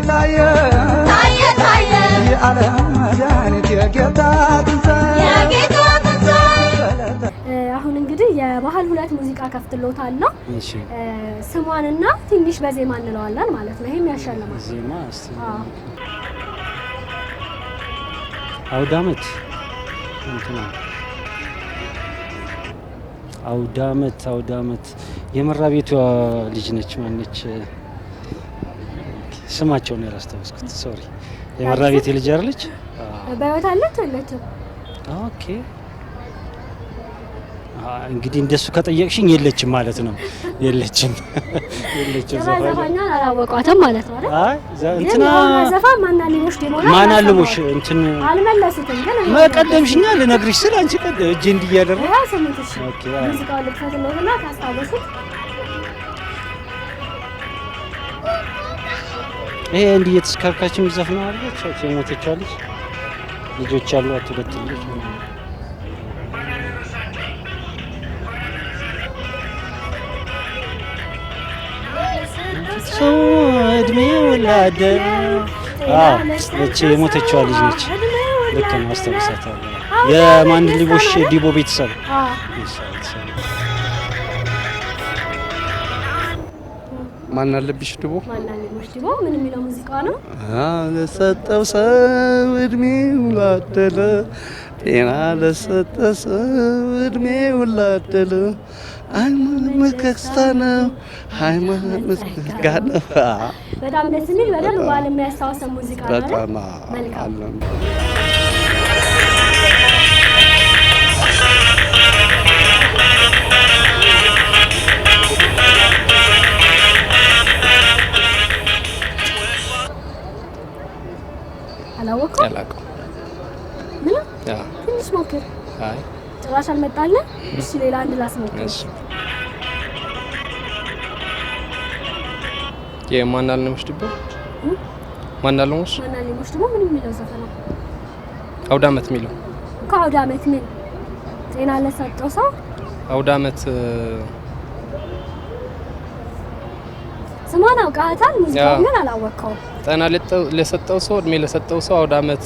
ታየ የዓለም መድኃኒት የጌታ ትንሣኤ አሁን እንግዲህ የባህል ሁለት ሙዚቃ ከፍትሎታል ነው። እሺ ስሟንና ትንሽ በዜማ እንለዋለን ማለት ነው። ይሄም ያሻለማል። ዜማ እስቲ አውዳመት እንትና አውዳመት የመራቤቷ ልጅ ነች። ማነች ስማቸውን ያላስታወስኩት ሶሪ። የመራቤቴ ልጅ አይደለች? በህይወት አለች አለች። ኦኬ እንግዲህ እንደሱ ከጠየቅሽኝ የለችም ማለት ነው። የለችም ዘፋኛን አላወቋትም ማለት ነው አይደል? አይ እንትና ዘፋኝ ማናልሞሽ ደሞና ማናልሞሽ እንትን አልመለሱትም ግን መቀደምሽኛ ልነግርሽ ስለ አንቺ ቀደ እጄ እንዲያደረገ ያ ስምንትሽ ሙዚቃው ልክፈት ነውና ታስታውሱት። ይሄ እንዲህ የተስካካች የሚዘፍነው አለች የሞተችው ልጆች አሏት ሁለት ልጆች ሰው እድሜው ላደረ እቺ የሞተችው ልጅ ነች። ልክ ነው አስተውሳታለሁ። የማን ልቦሽ ዲቦ ቤተሰብ ማን አለብሽ ዲቦ ምን የሚለው ሙዚቃ ነው? ለሰጠው ሰው እድሜው ላደለ ጤና ለሰጠው ሰው እድሜው ላደለ ሃይማኖት መስከስታ ነው ሃይማኖት መስከስታ ነው። በጣም ደስ የሚል በደንብ ባለ የሚያስታውሰው ሙዚቃ ነው። በጣም መልካም አላውቅም። ምን ትንሽ ሞክር። አይ ጭራሽ አልመጣልህ? እሺ ሌላ አንድ ላስሞክር። እሺ የማናልሞሽ ዲቦ ማናልሞሽ ደግሞ ምን የሚለው ዘፈን ነው? አውዳመት የሚለው ከአውዳመት ምን ጤና ለሰጠው ሰው አውዳመት ስሟን አውቃታል። ሙዚቃው ግን አላወቀውም። ጤና ለሰጠው ሰው እድሜ ለሰጠው ሰው አውዳመት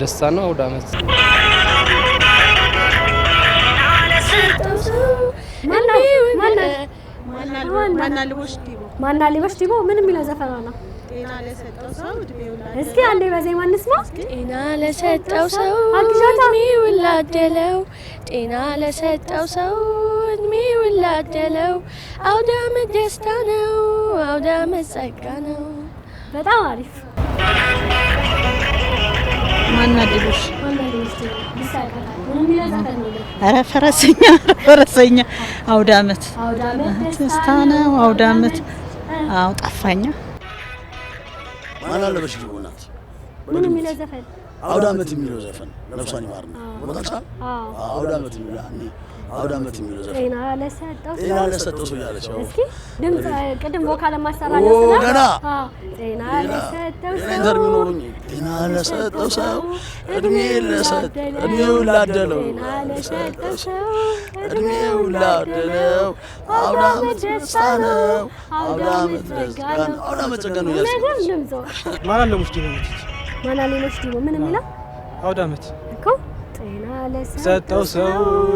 ደስታ ነው። አውዳመት ማናልሞሽ ዲቦ ምን የሚለው ዘፈን ነው? ጤና ለሰጠው ሰው እድሜው ላደለው። እስኪ አንዴ በዜማ እንስማ። ጤና ለሰጠው ሰው እድሜው ላደለው ጤና ለሰጠው ሰው እድሜው ላደለው አውዳመት ደስታ ነው አውዳመት ጸጋ ነው። በጣም አሪፍ ማናልሞሽ ኧረ ፈረሰኛ አውዳመት ደስታ ነው አውዳመት አው ጠፋኛ ማናልሞሽ ዲቦ ናት። ምን የሚለው ዘፈን አውዳመት የሚለው ዘፈን ነፍሷን ይማርና ወጣቻ አውዳመት የሚለው ዘፈን ጤና ለሰጠው ሰው ያለች እስኪ ድምጽ ቅድም ቮካል ማሰራለው ስለና ገና ጤና ለሰጠው ሰው ኢንተርቪው ጤና ለሰጠው ሰው እድሜው ላደለው እድሜው ላደለው አውዳመት ደስታ ነው አውዳመት ጸጋ ነው አውዳመት ጸጋ ነው ያለው ማናልሞሽ ዲቦ ምን የሚለው አውዳመት እኮ ጤና ለሰጠው ሰው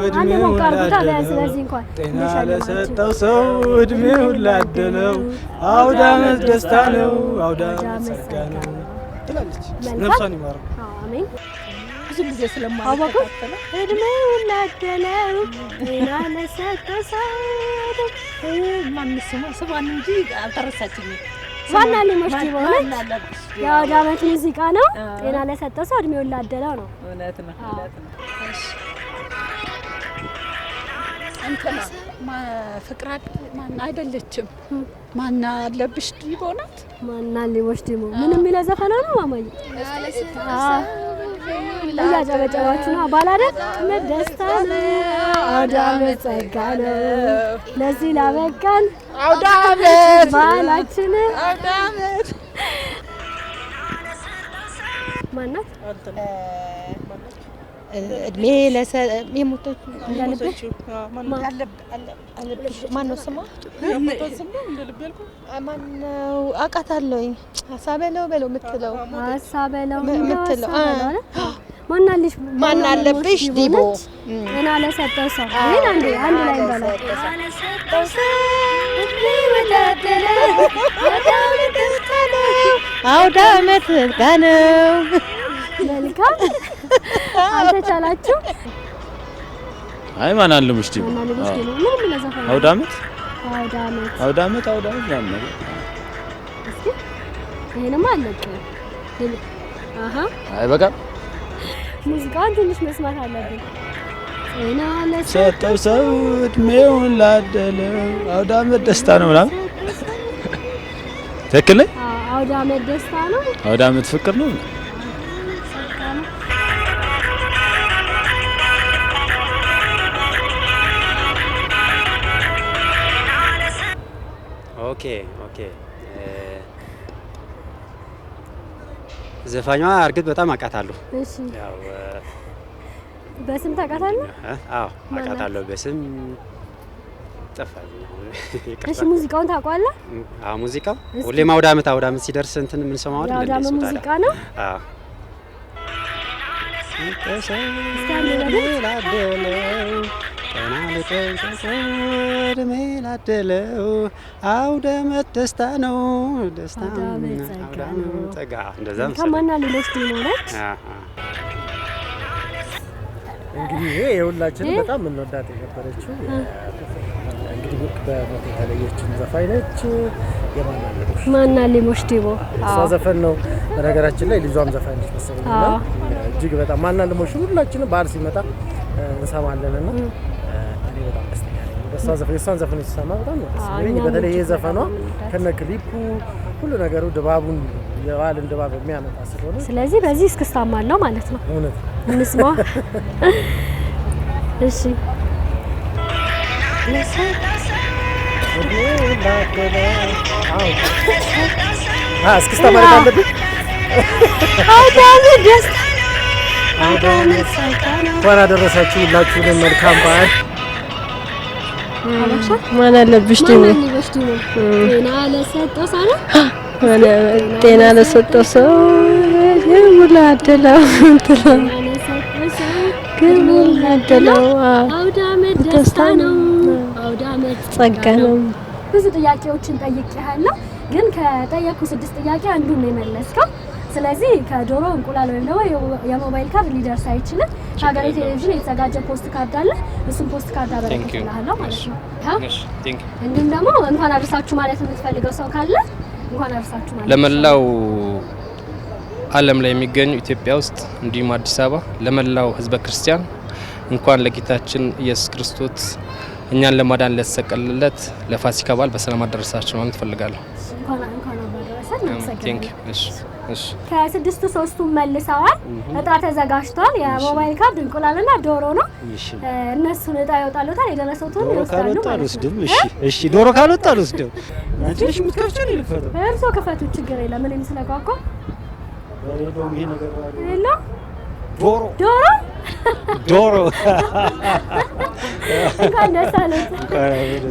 እድሜው ላደለው ጤና ለሰጠው ሰው እድሜው ላደለው አውዳመት ደስታ ነው አውዳመት ጸጋ ነው ትላለች። ነፍሷን ይማር። አሜን። ብዙ ጊዜ ስለማልተካተለው እድሜው ላደለው ጤና ለሰጠው ሰው ማንስማ ስሟን እንጂ አልተረሳችኝም። ማናልሞሽ ዲቦ የአውዳመት ሙዚቃ ነው። ጤና ለሰጠው ሰው እድሜው ላደለው ነው። እውነት ነው። እሺ እንትና ፍቅራት ማን አይደለችም። ማን አለብሽ ዲቦ ናት። ማናልሞሽ ዲቦ ምን የሚለው ዘፈን ነው ማማዬ? እያጨበጨባችሁ ነው። ባላደት ደስታ ነው አውዳመት ጸጋ ነው ለዚህ ላበቃን አውዳመት ባህላችን አውዳመት ማናት? እድሜ የሞተች ማነው ስሟ? ማነው አውቃታለሁኝ። ሀሳበለው በለው የምትለው ማን አለብሽ ዲቦ ጤና ለሰጠው ሰው ይሄን አንድ ላይ እንበለው። አውደ ዓመት ጋነው መልካም አልተቻላችሁ። አይ ማን አለምሽ ዲቦ አውደ ዓመት ነው። እስኪ ይሄንማ አለቀ። አይ በቃ ሙዚቃውን ትንሽ መስማት አለብን። ጤና ለሰጠው ሰው እድሜውን ላደለው አውደ ዓመት ደስታ ነው ምናምን ትክክል ነኝ? አውደ ዓመት ደስታ ነው። አውደ ዓመት ፍቅር ነው። ኦኬ ዘፋኟ እርግጥ በጣም አውቃታለሁ። እሺ ያው በስም ታውቃታለህ? አዎ አውቃታለሁ በስም ጠፋኝ። እሺ ሙዚቃውን ታውቃለህ? አዎ ሙዚቃው ሁሌም አውደ ዓመት ሲደርስ እንትን ምን ሰማው አይደል? አውደ ዓመት ሙዚቃ ነው። አዎ አውደ ዓመት ደስታ ነው። ጸጋ እንደዛ ከማና ሌሎች ዲኖች እንግዲህ ይሄ የሁላችንም በጣም እንወዳት የነበረችው እንግዲህ በሞት የተለየችን ዘፋኝ ነች። ማና ሌሎች ዲቦ እሷ ዘፈን ነው። በነገራችን ላይ ልጇም ዘፋኝ ነች መሰለኝና እጅግ በጣም ማና ሌሎች ሁላችንም በዓል ሲመጣ እንሰማለንና እኔ በጣም ደስተኛ ነኝ። የእሷን ዘፈን ሲሰማ በጣም ነው ደስ የሚለኝ። በተለይ ይሄ ዘፈኗ ከነ ክሊፑ ሁሉ ነገሩ ድባቡን የበዓልን ድባብ የሚያመጣ ስለሆነ ስለዚህ በዚህ እስክስታማ አለው ማለት ነው። እውነት እንስማ። እሺ እስክስታ ማለት አለብን። አውደ ዓመት ደስታ እንኳን አደረሳችሁ ሁላችሁንም መልካም በዓል። ማን አለብሽ ዲቦ ጤና ለሰጠው ሰው ግሙላ አደለው አውደ ዓመት ደስታ ነው። አውደ ዓመት ጸጋ ነው። ብዙ ጥያቄዎችን ጠይቄሃለሁ፣ ግን ከጠየቁ 6 ጥያቄ አንዱን ነው የመለስከው። ስለዚህ ከዶሮ እንቁላል ወይም ደግሞ የሞባይል ካርድ ሊደርስ አይችልም። ሀገሬ ቴሌቪዥን የተዘጋጀ ፖስት ካርድ አለ። እሱን ፖስት ካርድ አበረክትልሃለሁ ማለት ነው። እንዲሁም ደግሞ እንኳን አደረሳችሁ ማለት የምትፈልገው ሰው ካለ እንኳን አደረሳችሁ ማለት ለመላው ዓለም ላይ የሚገኙ ኢትዮጵያ ውስጥ እንዲሁም አዲስ አበባ ለመላው ሕዝበ ክርስቲያን እንኳን ለጌታችን ኢየሱስ ክርስቶስ እኛን ለማዳን ለተሰቀለለት ለፋሲካ በዓል በሰላም አደረሳችሁ ማለት ፈልጋለሁ። እንኳን አደረሰን። እሺ ከ6ቱ 3ቱን መልሰዋል። እጣ ተዘጋጅቷል። የሞባይል ካርድ እንቁላልና ዶሮ ነው። እነሱን እጣ ይወጣሉታል። የደረሰው ቶሎ ይወስዳሉ ማለት ነው። እሺ ዶሮ ካልወጣ አልወስድም። አንቺሽ የምትከፍቺው ነው ልፈቱ። እርሶ ክፈቱ፣ ችግር የለም። ምንም ስለጓጓ ወሬዶም ይሄ ነገር የለ ዶሮ እንኳን ደስ አለህ።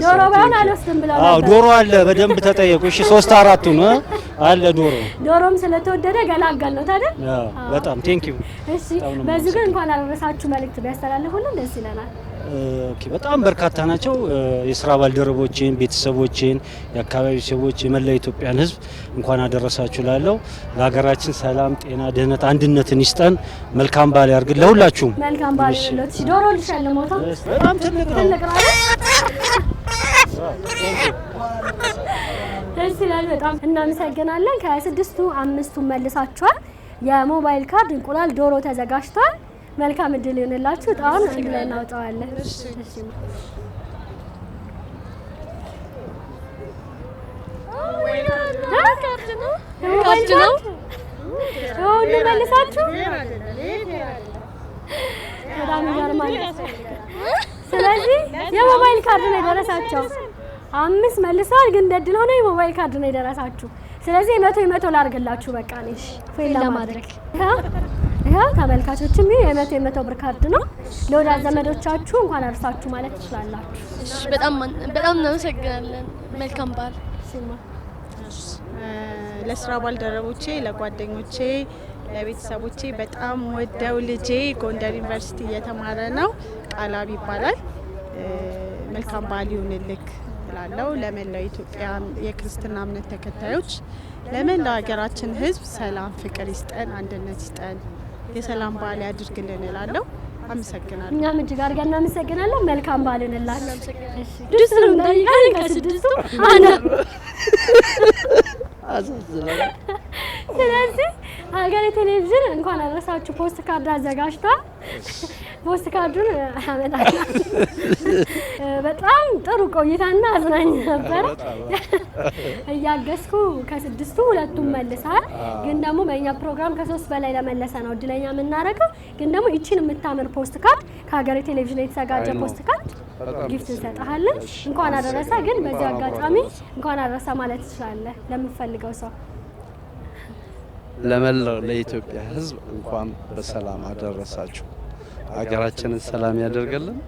ዶሮ ባይሆን አልወስድም ብለው ነበር። አዎ ዶሮ አለ፣ በደንብ ተጠየቁ። እሺ 3-4ቱ ነው አለ ዶሮ። ዶሮም ስለተወደደ ገላጋል ነው ታዲያ። በጣም ቴንክ ዩ። እሺ በዚህ ግን እንኳን አደረሳችሁ መልእክት ቢያስተላልፉልን ደስ ይለናል። ኦኬ በጣም በርካታ ናቸው። የስራ ባልደረቦቼን፣ ቤተሰቦቼን፣ የአካባቢ ሰዎች፣ የመላ ኢትዮጵያን ሕዝብ እንኳን አደረሳችሁ ላለው ለሀገራችን ሰላም፣ ጤና፣ ድህነት፣ አንድነትን ይስጠን። መልካም በዓል ያርግልን ለሁላችሁም። መልካም በዓል ይሁንልዎት። እሺ ዶሮ ልሸልሞታ በጣም ትልቅ ነው። ደስ ይላል። በጣም እናመሰግናለን። ከ6ቱ 5ቱን መልሳችኋል። የሞባይል ካርድ፣ እንቁላል፣ ዶሮ ተዘጋጅቷል። መልካም እድል ይሁንላችሁ። ጣውን አንድ ላይ እናውጣዋለን። እሺ ካርድ ነው ሁሉ መልሳችሁ በጣም ይገርማል። ስለዚህ የሞባይል ካርድ ነው የደረሳቸው። 5 መልሰዋል፣ ግን እንደድል ሆነ የሞባይል ካርድ ነው የደረሳችሁ። ስለዚህ 100 ላድርግላችሁ። በቃ ነሽ ፌል ለማድረግ ይሄ ተመልካቾችም የመቶ ብር ካርድ ነው። ለወዳጅ ዘመዶቻችሁ እንኳን አደረሳችሁ ማለት ትችላላችሁ። እሺ በጣም እናመሰግናለን። መልካም በዓል። ለስራ ባልደረቦቼ፣ ለጓደኞቼ፣ ለቤተሰቦቼ በጣም ወደው ልጄ ጎንደር ዩኒቨርሲቲ እየተማረ ነው። ቃላብ ይባላል። መልካም በዓል ይሁንልክ እላለሁ። ለመላው ኢትዮጵያ የክርስትና እምነት ተከታዮች፣ ለመላው ሀገራችን ሕዝብ ሰላም፣ ፍቅር ይስጠን፣ አንድነት ይስጠን፣ የሰላም በዓል ያድርግልን እላለሁ። አመሰግናለሁ። እኛም እጅግ አድርገን እናመሰግናለን። መልካም በዓል እንላለን። እሺ ድስቱን እንዳይቀር ከስድስቱ አንድ ስለዚህ ሀገሬ ቴሌቪዥን እንኳን አደረሳችሁ ፖስት ካርድ አዘጋጅቷል። ፖስት ካርዱን አመጣለሁ። በጣም ጥሩ ቆይታና አዝናኝ ነበር። እያገዝኩ ከስድስቱ ሁለቱም መልሰሃል። ግን ደግሞ በእኛ ፕሮግራም ከ3 በላይ ለመለሰ ነው እድለኛ የምናደርገው። ግን ደግሞ ይቺን የምታምር ፖስት ካርድ ከሀገሬ ቴሌቪዥን የተዘጋጀ ፖስት ካርድ ጊፍት እንሰጥሃለን። እንኳን አደረሰ። ግን በዚህ አጋጣሚ እንኳን አደረሰ ማለት ትችላለህ ለምትፈልገው ሰው። ለመላው ለኢትዮጵያ ሕዝብ እንኳን በሰላም አደረሳችሁ። ሀገራችንን ሰላም ያደርገልን፣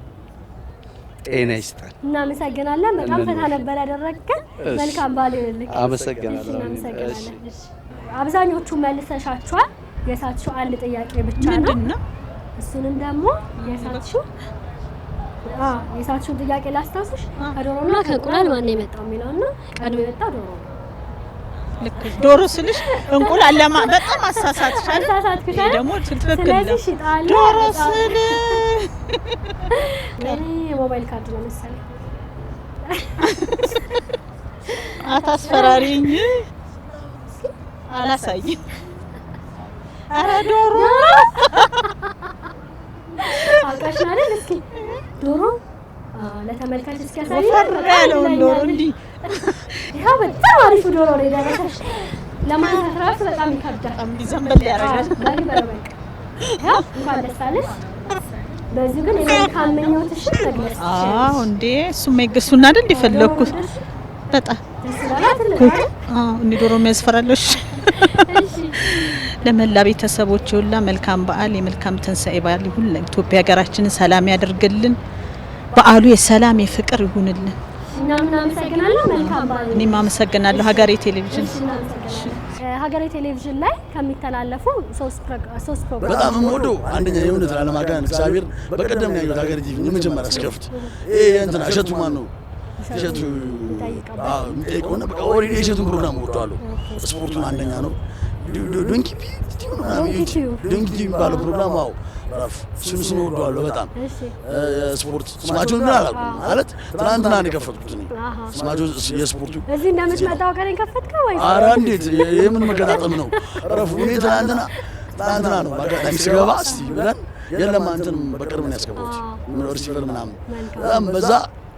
ጤና ይስጠን። እናመሰግናለን። በጣም ፈታ ነበር ያደረግከን። መልካም በዓል ይሁንልህ። አመሰግናለሁ። እናመሰግናለን። አብዛኞቹ መልሰሻቸዋል። የሳትሽው አንድ ጥያቄ ብቻ ነው። ምንድነው? እሱንም ደግሞ የሳትሽውን ጥያቄ ላስታውስሽ። ከዶሮና ከእንቁላል ማን የመጣው የሚለውና ቀድሞ የመጣው ዶሮ ነው። ልክ ዶሮ ስልሽ እንቁላል በጣም አሳሳትሻል። ደግሞ ትክክል ነው። ዶሮ ስል የሞባይል ካርድ ነው መሰለኝ። አታስፈራሪኝ። አላሳይም። ኧረ ዶሮ አውቃሽ አይደል? እስኪ ዶሮ ለተመልካች እስኪያሳይ ያለውን ዶሮ እንዲህ ይሄ በጣም አሪፍ ዶሮ ነው የደረሰሽ። ለማንሳት ራሱ በጣም ይከብዳል። በጣም ዘንበል ያደርጋል። እንኳን ደስ አለሽ። በዚህ ግን የመልካም ምኞትሽን መግለጽ አዎ እንዴ እሱማ ይገሱና አይደል እንደፈለኩት በጣም እኔ ዶሮ የሚያስፈራለሽ። ለመላ ቤተሰቦች ሁላ መልካም በዓል፣ የመልካም ትንሣኤ በዓል ይሁን። ለኢትዮጵያ ሀገራችንን ሰላም ያደርግልን። በዓሉ የሰላም የፍቅር ይሁንልን። እናመሰግናለን። መልካም በዓል። እኔም አመሰግናለሁ። ሀገሬ ቴሌቪዥን ሀገሬ ቴሌቪዥን ላይ ከሚተላለፉ 3 ፕሮግራም በጣም የምወደው አንደኛ የእውነት ለማጋን እግዚአብሔር በቀደም ነው ያየሁት። ሀገሬ ቲቪ የመጀመሪያ አስከፍት እንትና እሸቱ ማን ነው እሸቱ የሚጠይቀውና በቃ ኦልሬዲ የእሸቱን ፕሮግራም ወደዋለሁ። ስፖርቱን አንደኛ ነው። ዶንኪ ዶንኪ የሚባለው ፕሮግራም አዎ እሱን ወደዋለሁ በጣም። ስፖርት ስማቸውን ምን አላውቅም ማለት ትናንትና ነው የከፈትኩት እኔ ስማቸው የስፖርቱ እዚህ እንደምትመጣው ቀን የከፈትከው ወይ? ኧረ እንዴት የምን መገጣጠም ነው? ረፉ እኔ ትናንትና ነው በአጋጣሚ ስገባ እስቲ ብለን የለም አንተንም በቅርብ ነው ያስገባሁት ሪሲቨር ምናምን በጣም በዛ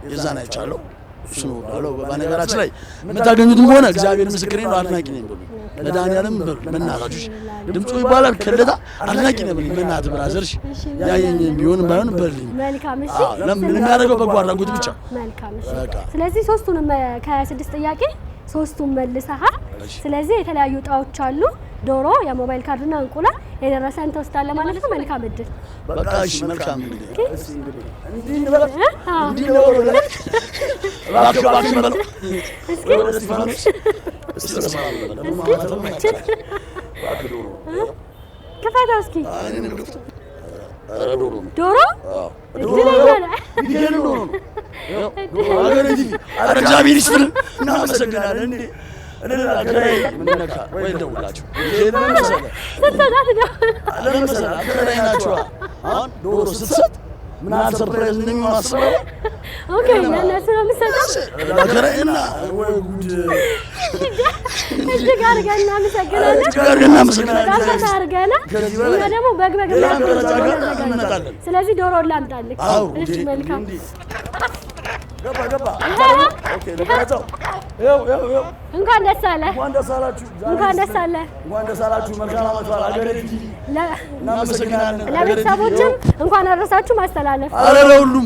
የዛን አይቻለሁ። እሱን ወደዋለሁ። በነገራችን ላይ የምታገኙትም ሆነ እግዚአብሔር ምስክሬ ነው አድናቂ ነኝ ብሎ ለዳንያልም በእናታችሁ ድምፁ ይባላል ከለታ አድናቂ ነኝ ብሎ በእናትህ ብራዘርሽ ያየኝ ቢሆን ባይሆን በልኝ። መልካም እሺ። ለምን የሚያደርገው በጎ አድራጎት ብቻ። መልካም እሺ። ስለዚህ ሶስቱንም ከ6 ጥያቄ ሶስቱን መልሰሃል። ስለዚህ የተለያዩ እጣዎች አሉ። ዶሮ፣ የሞባይል ካርድና እንቁላል የደረሰን ተወስዳለህ ማለት ነው። መልካም እድል። በቃ እሺ መልካም እንግዲህ ክፈተው እስኪ። ዶሮ እግዚአብሔር ይስጥልን። እናመሰግናለን። እንዴ አገራይ ምን ነካ ወይ ደውላችሁ አገራይ ናችሁ። አሁን ዶሮ ስትሰጥ ምን አለ ሰርፕራይዝ እንደሚሆን አስበው። ኦኬ ለነሱ ነው የምትሰጠው አገራይና ወይ ጉድ እጅግ አድርገን እናመሰግናለን። እኛ ደግሞ በግበግ እናመሰግናለን። ስለዚህ ዶሮ ላምጣልህ። እሺ መልካም ገባ ኦኬ ለቀረጻው ይው እንኳን ደስ አለ። እንኳን ደስ አላችሁ። መልካም አመት በዓል ሀገሬ ቲቪ። እናመሰግናለን። ለቤተሰቦችም እንኳን አደረሳችሁ ማስተላለፍ። አረ ለሁሉም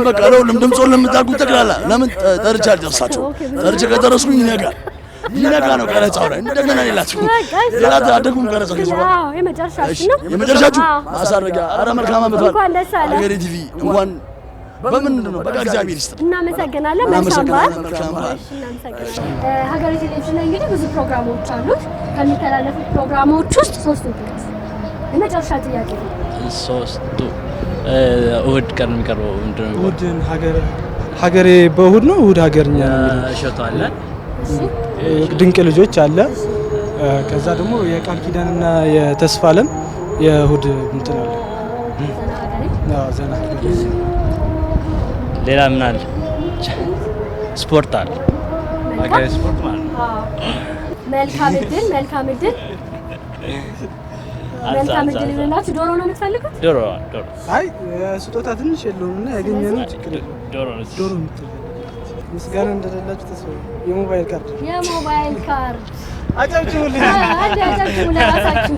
በቃ ለሁሉም ድምጾን ለምታውቁት ጠቅላላ ለምን ጠርቻ አልደርሳቸው ጠርቼ ከደረስኩኝ ይነጋል። ሊነጋ ነው ቀረጻው ላይ እንደገና ሌላችሁ ሌላ ታደጉም ቀረጻው ነው። አዎ የመጨረሻችን ነው። የመጨረሻችሁ ማሳረጊያ። ኧረ መልካም ዓመት በዓል እንኳን ደስ አለ ሀገሬ ቲቪ እንኳን በምንድን ነው በቃ እግዚአብሔር ይስጥ። እናመሰግናለን። መልካም በዓል። ሀገሬ ቴሌቪዥን ላይ እንግዲህ ብዙ ፕሮግራሞች አሉት። ከሚተላለፉት ፕሮግራሞች ውስጥ ሶስቱን ጥቀስ። የመጨረሻ ጥያቄ ነው። ሶስቱ እሑድ ቀን የሚቀርበው ምንድን ነው? እሑድን ሀገሬ በእሑድ ነው። እሑድ ሀገርኛ ነው። እሸቱ አለ፣ ድንቅ ልጆች አለ። ከዛ ደግሞ የቃል ኪዳንና የተስፋ ዓለም የእሑድ እንትን አለ። ዘና ሀገሬ። ሌላ ምን አለ? ስፖርት አለ። ሀገሬ ስፖርት ማለት ነው። መልካም እድል። መልካም እድል ይላችሁ። ዶሮ ነው የምትፈልጉት? ዶሮ። አይ ስጦታ ትንሽ የለውም እና ያገኘነው ችግር ዶሮ ምስጋና እንደሌላችሁ ተስፋ። የሞባይል ካርድ አጨብጭቡልኝ። አጨብጭቡ ለራሳችሁ።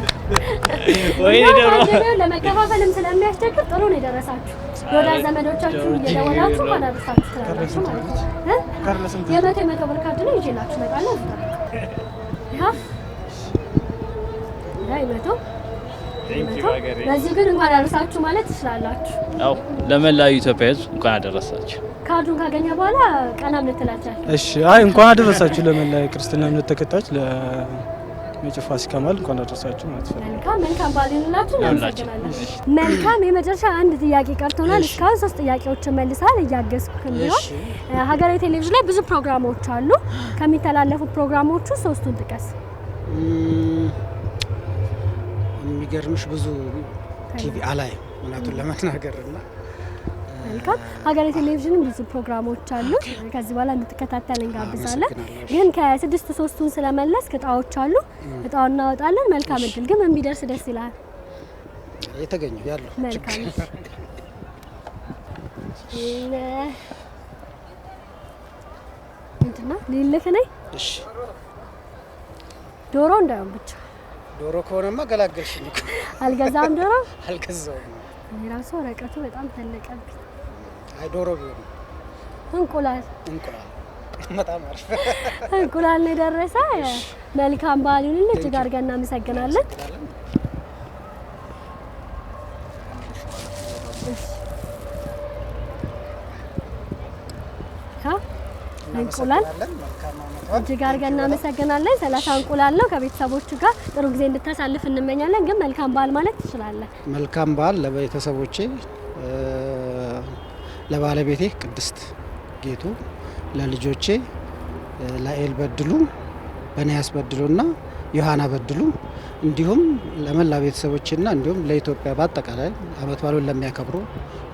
ወይ ዶሮ ለመከፋፈልም ስለሚያስቸግር ጥሩ ነው የደረሳችሁ። ወዳጅ ዘመዶቻችሁ እየደወላችሁ ማዳረሳችሁ ትላላችሁ ማለት ነው። የመቶ ብር ካርድ ነው ይዤላችሁ እመጣለሁ። በዚህ ግን እንኳን አደረሳችሁ ማለት ትችላላችሁ። አዎ ለመላው ኢትዮጵያ ሕዝብ እንኳን አደረሳችሁ። ካርዱን ካገኘ በኋላ ቀና ምትላቻል። እሺ አይ እንኳን አደረሳችሁ ለመላው ክርስትና እምነት ተከታዮች ለመጪው ፋሲካ ማለት እንኳን አደረሳችሁ ማለት ነው። መልካም በዓል ይሁንላችሁ። መልካም የመጨረሻ አንድ ጥያቄ ቀርቶናል። እስካሁን 3 ጥያቄዎችን መልሰሃል። እያገዝኩህ ቢሆን ሀገሬ ቴሌቪዥን ላይ ብዙ ፕሮግራሞች አሉ። ከሚተላለፉት ፕሮግራሞቹ 3ቱን ጥቀስ። የሚገርምሽ ብዙ ቲቪ አላይ እውነቱን ለመናገርና መልካም ሀገሬ ቴሌቪዥን ብዙ ፕሮግራሞች አሉ። ከዚህ በኋላ እንድትከታተል እንጋብዛለን። ግን ከ6 3ቱን ስለመለስክ እጣዎች አሉ። እጣውን እናወጣለን። መልካም እድል። ግን ምን ቢደርስ ደስ ይላል? የተገኘው ያለው መልካም እንትና ሊልክ ነኝ። እሺ ዶሮ እንዳይሆን ብቻ። ዶሮ ከሆነማ ገላገልሽኝ እኮ። አልገዛም ዶሮ አልገዛውም። እኔ ራሱ ወረቀቱ በጣም ተለቀብኝ። አይ ዶሮ ቢሆን እንቁላል በጣም አሪፍ እንቁላል ነው የደረሰ። መልካም በዓል ይሁንልህ። እጅግ አድርገን እናመሰግናለን። እንቁላል እጅግ አድርገን እናመሰግናለን። 30 እንቁላል ነው። ከቤተሰቦቹ ጋር ጥሩ ጊዜ እንድታሳልፍ እንመኛለን። ግን መልካም በዓል ማለት ትችላለህ። መልካም በዓል ለቤተሰቦቼ፣ ለባለቤቴ ቅድስት ጌቱ፣ ለልጆቼ ለኤል በድሉ፣ በኒያስ በድሉና ዮሐና በድሉ እንዲሁም ለመላ ቤተሰቦቼና እንዲሁም ለኢትዮጵያ በአጠቃላይ አመት በዓሉን ለሚያከብሩ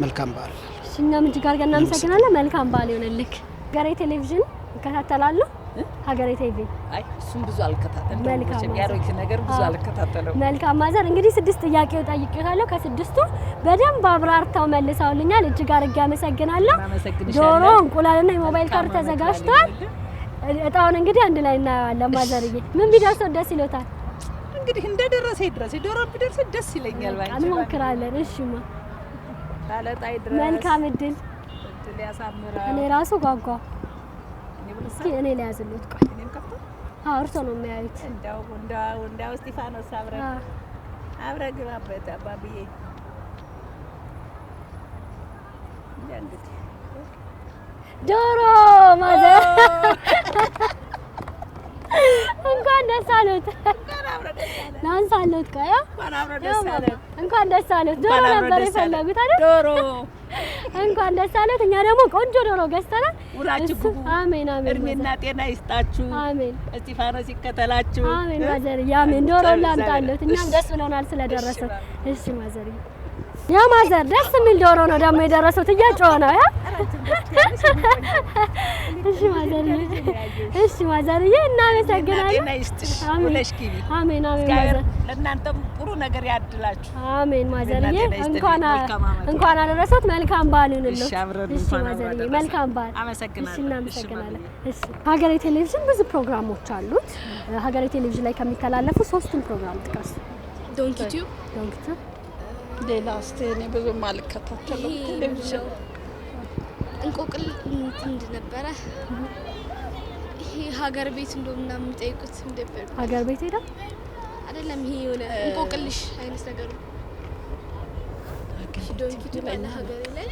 መልካም በዓል። እኛም እጅግ አድርገን እናመሰግናለን። መልካም በዓል ይሁንልህ። ሀገሬ ቴሌቪዥን ይከታተላሉ? ሀገሬ ቲቪ አይ እሱም ብዙ አልከታተለም። ያሮች ነገር ብዙ አልከታተለም። መልካም ማዘር እንግዲህ 6 ጥያቄው ጠይቄታለሁ። ከ6ቱ በደንብ አብራርተው መልሰውልኛል። እጅግ አድርጌ አመሰግናለሁ። ዶሮ፣ እንቁላልና የሞባይል ካርድ ተዘጋጅቷል። እጣውን እንግዲህ አንድ ላይ እናያለን። ማዘርዬ ምን ቢደርሰው ደስ ይሎታል? እንግዲህ እንደደረሰ ይድረስ። ዶሮ ቢደርስ ደስ ይለኛል። ባንቺ እንሞክራለን። እሺማ ታለጣይ ድረስ መልካም እድል ያሳምራል። እኔ ራሱ ጓጓ። እስኪ እኔ ላይ ያዝሉት። ቆይ እኔም ከፍቶ እርሶ ነው የሚያዩት። እንዳው እስጢፋኖስ አብረ ግባበት አባብዬ። እንግዲህ ዶሮ ማዘር እንኳን ደስ አሉት። ላንሳሉት። ቆይ እንኳን ደስ አሉት። ዶሮ ነበር የፈለጉት አይደል? ዶሮ እንኳን ደስ አሉት። እኛ ደግሞ ቆንጆ ዶሮ ገዝተናል። ውላችሁ ግቡ። አሜን አሜን። እድሜና ጤና ይስጣችሁ። አሜን። እስጢፋኖስ ይከተላችሁ። አሜን። ማዘርዬ አሜን። ዶሮ ላምጣሉት። እኛም ደስ ብሎናል ስለደረሰ። እሺ ማዘርዬ። ያ ማዘር ደስ የሚል ዶሮ ነው ደግሞ የደረሰው። እያጮኸ ነው። ያ እሺ ማዘርዬ፣ እሺ ማዘርዬ እናመሰግናለን። አሜን አሜን አሜን። ማዘር ለእናንተም ጥሩ ነገር ያድላችሁ። አሜን ማዘርዬ። እንኳን አደረሰዎት። መልካም በዓል ይሁንልዎት። እሺ ማዘርዬ፣ መልካም በዓል። አመሰግናለሁ። እሺ እናመሰግናለን። እሺ ሀገሬ ቴሌቪዥን ብዙ ፕሮግራሞች አሉት። ሀገሬ ቴሌቪዥን ላይ ከሚተላለፉ 3ቱን ፕሮግራም ጥቀሱ። ዶንኪቲዩ ሌላ እኔ ብዙም አልከታተልም ቴሌቪዥን። እንቆቅል እንትን ነበረ። ይሄ ሀገር ቤት እንደውም የሚጠይቁት እንደበር ሀገር ቤት ሄዳ አይደለም ይሄ የሆነ እንቆቅልሽ አይነት ነገር ነው። ዶንኪ ባለ ሀገር ላይ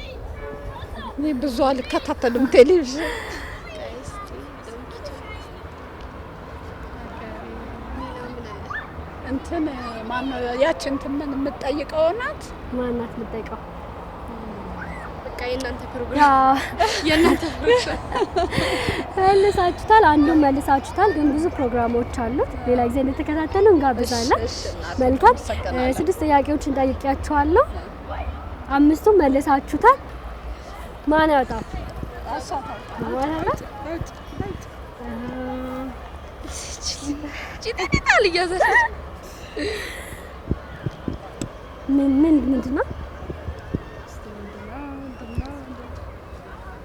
እኔ ብዙ አልከታተልም ቴሌቪዥን እንትን ማን ያቺ እንትን ምን የምትጠይቀው ናት? ማናት የምትጠይቀው? በቃ የእናንተ ፕሮግራም የእናንተ ፕሮግራም መልሳችሁታል። አንዱን መልሳችሁታል፣ ግን ብዙ ፕሮግራሞች አሉት። ሌላ ጊዜ እንድትከታተሉ እንጋብዛለን። መልካም 6 ጥያቄዎችን ጠይቄያችኋለሁ። 5ቱን መልሳችሁታል። ማን ያወጣው? ምንድን ነው?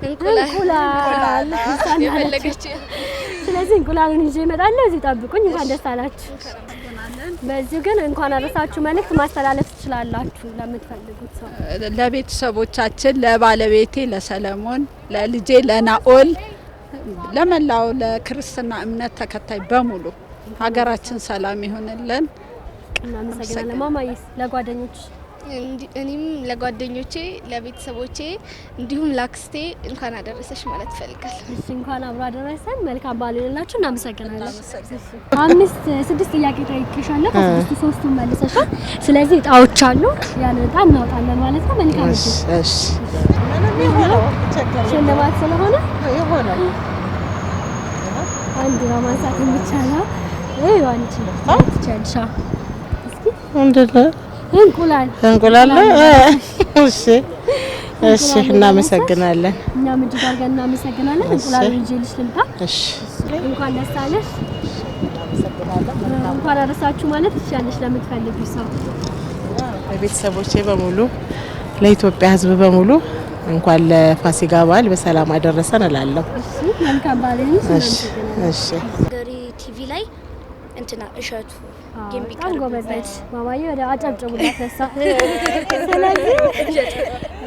እንቁላል የፈለገች። ስለዚህ እንቁላሉን ይዤ እመጣለሁ። እዚህ ጠብቁኝ። እንኳን ደስ አላችሁ። በዚሁ ግን እንኳን አደረሳችሁ መልእክት ማስተላለፍ ትችላላችሁ ለምትፈልጉት ሰው። ለቤተሰቦቻችን፣ ለባለቤቴ ለሰለሞን፣ ለልጄ ለናኦል፣ ለመላው ለክርስትና እምነት ተከታይ በሙሉ ሀገራችን ሰላም ይሁንልን። እናመሰግናለን። ማማዬስ ለጓደኞች? እኔም ለጓደኞቼ፣ ለቤተሰቦቼ እንዲሁም ላክስቴ እንኳን አደረሰሽ ማለት ፈልጋለሁ። እሺ እንኳን አብሮ አደረሰን። መልካም በዓል ይሁንላችሁ። እናመሰግናለን። 6 ጥያቄ ጠይቄሻለሁ። ከ6 3ቱን መልሰሻል። ስለዚህ እጣዎች አሉ። ያን እጣ እናወጣለን ማለት ነው። መልካም እሺ። ሽልማት ስለሆነ ይሆናል። አንድ ማንሳት የሚቻለው አንቺ ትችያለሽ። እስኪ እንቁላል እሺ እሺ፣ እናመሰግናለን። እኛም እጅግ አድርገን እናመሰግናለን። እንቁላል ይዤልሽ ልምጣ። እሺ፣ እንኳን ደስ አለሽ። እንኳን አደረሳችሁ ማለት ትችያለሽ ለምትፈልጊ ሰው። ለቤተሰቦቼ በሙሉ፣ ለኢትዮጵያ ሕዝብ በሙሉ እንኳን ለፋሲካ በዓል በሰላም አደረሰን እላለሁ። እሺ፣ መልካም በዓል ይሁን። እሺ። ገሪ ቲቪ ላይ እንትና እሸቱ በጣም ጎበዝ ነች ማማዬ። ወደ አጨብጭቡላት ለእሷ። ስለዚህ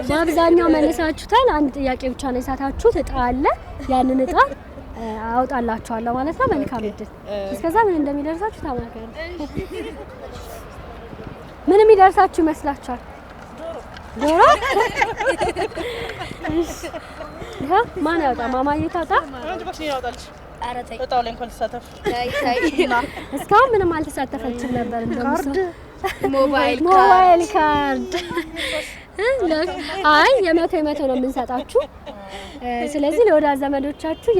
በአብዛኛው መልሳችሁታል። አንድ ጥያቄ ብቻ ነው የሳታችሁት። እጣ አለ። ያንን እጣ አውጣላችኋለሁ ማለት ነው። መልካም እድል። እስከዛ ምን እንደሚደርሳችሁ ተማከሩ። ምን የሚደርሳችሁ ይመስላችኋል? ዶሮ? ማን ያውጣ? ማማዬ ታውጣ? እጣው ላይ እንኳን ተሳተፍ። እስካሁን ምንም አልተሳተፈችም ነበር። እንደውም ሞባይል ካርድ አይ የመቶ ነው የምንሰጣችሁ። ስለዚህ ለወዳጅ ዘመዶቻችሁ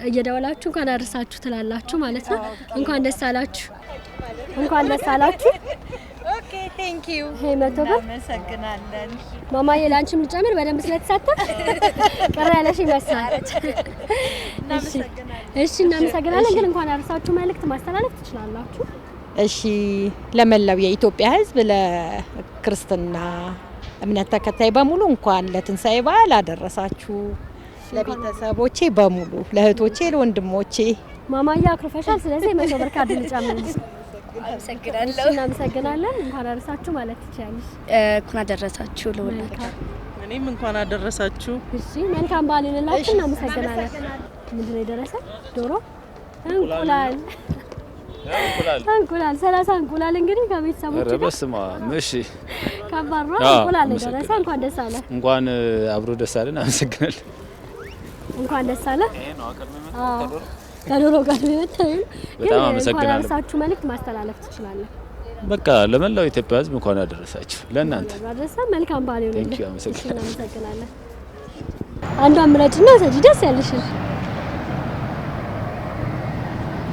እየደወላችሁ እንኳን አደረሳችሁ ትላላችሁ ማለት ነው። እንኳን ደስ አላችሁ፣ እንኳን ደስ አላችሁ። ኦኬ ቴንክ ዩ። ሄይ መቶ ብር እናመሰግናለን። ማማዬ ላንቺም ልጨምር በደንብ ስለተሳተፍ ቀረ ያለሽ ይመስላል። እሺ እናመሰግናለን። ግን እንኳን አደረሳችሁ መልእክት ማስተላለፍ ትችላላችሁ። እሺ ለመላው የኢትዮጵያ ሕዝብ ለክርስትና እምነት ተከታይ በሙሉ እንኳን ለትንሳኤ በዓል አደረሳችሁ። ለቤተሰቦቼ በሙሉ፣ ለእህቶቼ፣ ለወንድሞቼ። ማማዬ አክሮፈሻል። ስለዚህ መቶ ብር ካርድ ልጨምርልሽ። አመሰግናለሁ። እናመሰግናለን። እንኳን አደረሳችሁ ማለት ትችያለሽ። እንኳን አደረሳችሁ ለሁላችሁ። እኔም እንኳን አደረሳችሁ። እሺ መልካም በዓል ይሁንላችሁ። እናመሰግናለን። ምንድን ነው የደረሰ? ዶሮ? እንቁላል 30 እንቁላል እንግዲህ ከቤተሰቦች ጋር በስማ እሺ፣ ከባድ ነው። እንቁላል የደረሰ እንኳን ደስ አለ። እንኳን አብሮ ደስ አለን። አመሰግናለሁ። እንኳን ደስ አለ። ከዶሮ ጋር ነው። በጣም አመሰግናለሁ። እንኳን አደረሳችሁ መልእክት ማስተላለፍ ትችላለህ። በቃ ለመላው ኢትዮጵያ ሕዝብ እንኳን አደረሳችሁ። ለእናንተ አደረሰ። መልካም በዓል ይሁንልህ። ቴንክ ዩ። አመሰግናለሁ። እናመሰግናለን። አንዷን ምረጭና ሰጂ ደስ ያለሽን።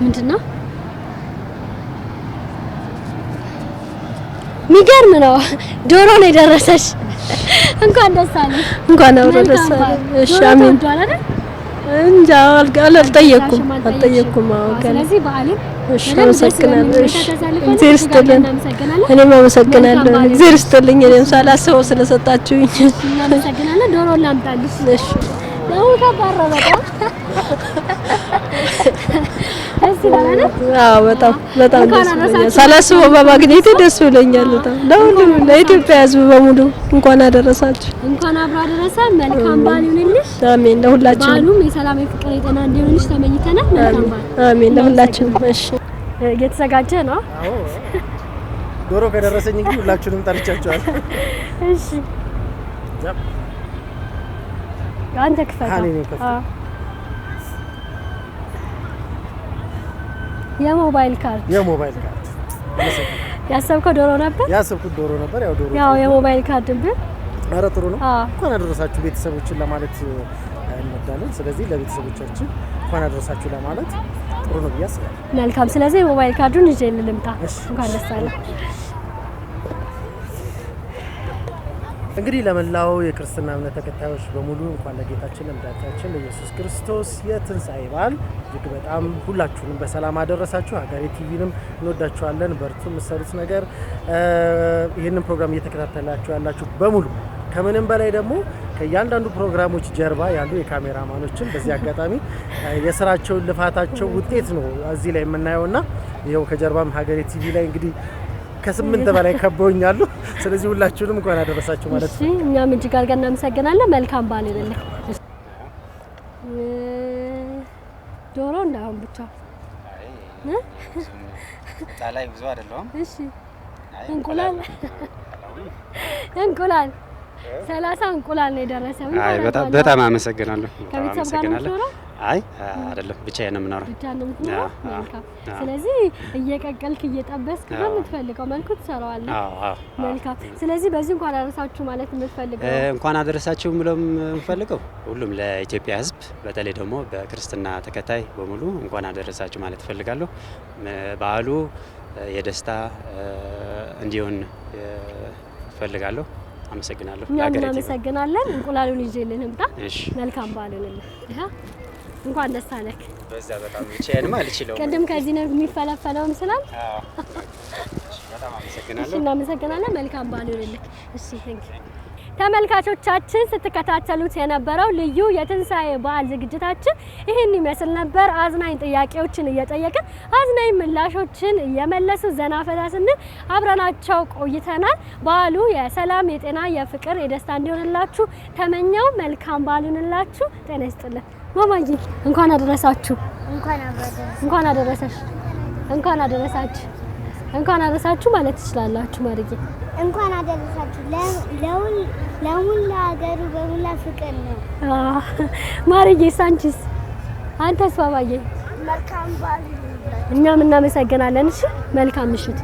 ምንድነው? ሚገርም ነው። ዶሮ ነው የደረሰሽ። እንኳን ደስ አለሽ። እንኳን አብሮ ደስ አለን። እሺ አሜን። እንጃ አልጠየኩም። ስለዚህ በዓልን እሺ አመሰግናለሁ። እሺ እግዚአብሔር ይስጥልን። እኔም አመሰግናለሁ። እግዚአብሔር ይስጥልኝ። እኔም ሳላስበው ስለሰጣችሁኝ እናመሰግናለን። ዶሮ ላምጣልሽ። እሺ ነው ተባረረ በጣም ደስ ይላል አይደል? አዎ በጣም ደስ ብሎኛል። ሳላስበው በማግኘቴ ደስ ብሎኛል በጣም። ለሁሉም ለኢትዮጵያ ሕዝብ በሙሉ እንኳን አደረሳችሁ። እንኳን አብሮ አደረሰን። መልካም በዓል ይሁንልሽ። አሜን። ለሁላችንም በዓሉም የሰላም የፍቅር የጤና እንዲሆንልሽ ተመኝተናል። መልካም በዓል። አሜን። ለሁላችንም። እሺ እየተዘጋጀ ነው? አዎ ዶሮ ከደረሰኝ እንግዲህ ሁላችሁንም ጠርቻችኋለሁ። እሺ አንተ ክፈታ። የሞባይል ካርድ ያሰብከው ዶሮ ነበር? ያሰብኩት ዶሮ ነበር። ያው የሞባይል ካርድ ብር። ኧረ ጥሩ ነው። እንኳን አደረሳችሁ ቤተሰቦችን ለማለት እንወዳለን። ስለዚህ ለቤተሰቦቻችን እንኳን አደረሳችሁ ለማለት ጥሩ ነው ብዬ አስባለሁ። መልካም። ስለዚህ የሞባይል ካርዱን ይዤ ልምጣ። እንኳን ደስ አለ። እንግዲህ ለመላው የክርስትና እምነት ተከታዮች በሙሉ እንኳን ለጌታችን ለመድኃኒታችን ለኢየሱስ ክርስቶስ የትንሣኤ በዓል እጅግ በጣም ሁላችሁንም በሰላም አደረሳችሁ። ሀገሬ ቲቪንም እንወዳችኋለን። በርቱ። የምትሰሩት ነገር ይህንን ፕሮግራም እየተከታተላችሁ ያላችሁ በሙሉ ከምንም በላይ ደግሞ ከእያንዳንዱ ፕሮግራሞች ጀርባ ያሉ የካሜራማኖችን በዚህ አጋጣሚ የስራቸውን ልፋታቸው ውጤት ነው እዚህ ላይ የምናየውና ይኸው ከጀርባም ሀገሬ ቲቪ ላይ እንግዲህ ከ8 በላይ ከበውኛሉ። ስለዚህ ሁላችሁንም እንኳን አደረሳችሁ ማለት ነው። እሺ እኛም እጅግ አድርገን እናመሰግናለን። መልካም በዓል ይሁንልህ። ዶሮ እንዳሁን ብቻ ጣላይ ብዙ አይደለም። እሺ እንቁላል 30 እንቁላል ነው የደረሰው። አይ በጣም አመሰግናለሁ። ከቤተሰብ ጋር ነው? አይ አይደለም፣ ብቻዬን ነው የምኖረው። መልካም። ስለዚህ እየቀቀልክ እየጠበስክ በምትፈልገው መልኩ ትሰራዋለህ። መልካም። ስለዚህ በዚህ እንኳን አደረሳችሁ ማለት የምትፈልገው እንኳን አደረሳችሁ ምለም የምፈልገው ሁሉም ለኢትዮጵያ ሕዝብ በተለይ ደግሞ በክርስትና ተከታይ በሙሉ እንኳን አደረሳችሁ ማለት እፈልጋለሁ። በዓሉ የደስታ እንዲሆን እፈልጋለሁ። አመሰግናለሁ። እናመሰግናለን። እንቁላሉን ይዤልን እንምጣ። መልካም በዓል ይሁንልህ። እንኳን ደስ አለክ። በዛ በጣም ብቻዬንማ አልችለውም። ቅድም ከዚህ ነው የሚፈለፈለውም ስላል በጣም አመሰግናለሁ። እናመሰግናለን። መልካም በዓል ይሁንልህ። እሺ ተመልካቾቻችን ስትከታተሉት የነበረው ልዩ የትንሣኤ በዓል ዝግጅታችን ይህን ይመስል ነበር። አዝናኝ ጥያቄዎችን እየጠየቅን አዝናኝ ምላሾችን እየመለሱ ዘና ፈታ ስንል አብረናቸው ቆይተናል። በዓሉ የሰላም፣ የጤና፣ የፍቅር፣ የደስታ እንዲሆንላችሁ ተመኘው። መልካም በዓል ይሁንላችሁ። ጤና ይስጥልን። ማማዬ እንኳን አደረሳችሁ። እንኳን አደረሰሽ። እንኳን አደረሳችሁ። እንኳን አደረሳችሁ ማለት ትችላላችሁ። ማርዬ እንኳን አደረሳችሁ። ለሁላ ሀገሩ በሙላ ፍቅር ነው። ማርዬ ሳንቺስ? አንተስ? ባባዬ መልካም በዓል። እኛም እናመሰግናለን። እሺ መልካም ምሽት።